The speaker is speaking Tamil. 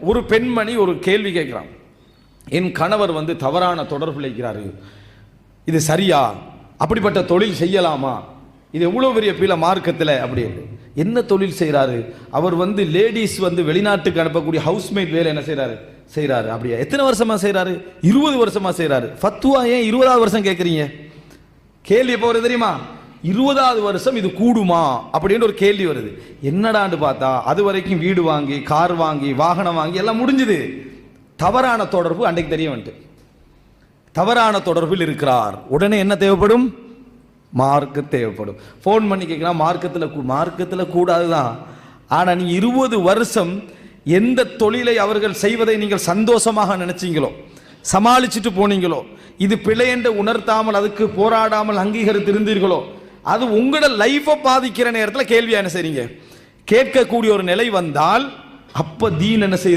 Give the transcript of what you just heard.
ஒரு பெண்மணி ஒரு கேள்வி கேட்கிறான், என் கணவர் தவறான தொடர்பு இருக்கிறாரு, இது சரியா, அப்படிப்பட்ட தொழில் செய்யலாமா, இது எவ்வளோ பெரிய பீல மார்க்கத்தில் அப்படின்னு. என்ன தொழில் செய்கிறாரு அவர்? லேடிஸ் வெளிநாட்டுக்கு அனுப்பக்கூடிய ஹவுஸ்மேட் வேலை என்ன செய்கிறாரு. அப்படியா? எத்தனை வருஷமா செய்கிறாரு? 20 வருஷமா செய்கிறாரு. ஃபத்துவா ஏன் 20வது வருஷம் கேட்குறீங்க? கேள்வி எப்போ வருது தெரியுமா? 20வது வருஷம் இது கூடுமா அப்படின்னு ஒரு கேள்வி வருது. என்னடான்னு பார்த்தா அது வரைக்கும் வீடு வாங்கி, கார் வாங்கி, வாகனம் வாங்கி எல்லாம் முடிஞ்சுது. தவறான தொடர்பு அன்றைக்கு தெரிய வந்துட்டு, தவறான தொடர்பில் இருக்கிறார். உடனே என்ன தேவைப்படும்? மார்க்கு தேவைப்படும். ஃபோன் பண்ணி கேட்கலாம், மார்க்கத்தில் கூடாதுதான். ஆனால் நீ 20 வருஷம் எந்த தொழிலை அவர்கள் செய்வதை நீங்கள் சந்தோஷமாக நினைச்சீங்களோ, சமாளிச்சுட்டு போனீங்களோ, இது பிழை என்று உணர்த்தாமல் அதுக்கு போராடாமல் அங்கீகரித்து இருந்தீர்களோ, அது உங்களோட லைஃபை பாதிக்கிற நேரத்தில் கேள்வியா என்ன செய்றீங்க? கேட்கக்கூடிய ஒரு நிலை வந்தால் அப்ப தீன் என்ன செய்யுது?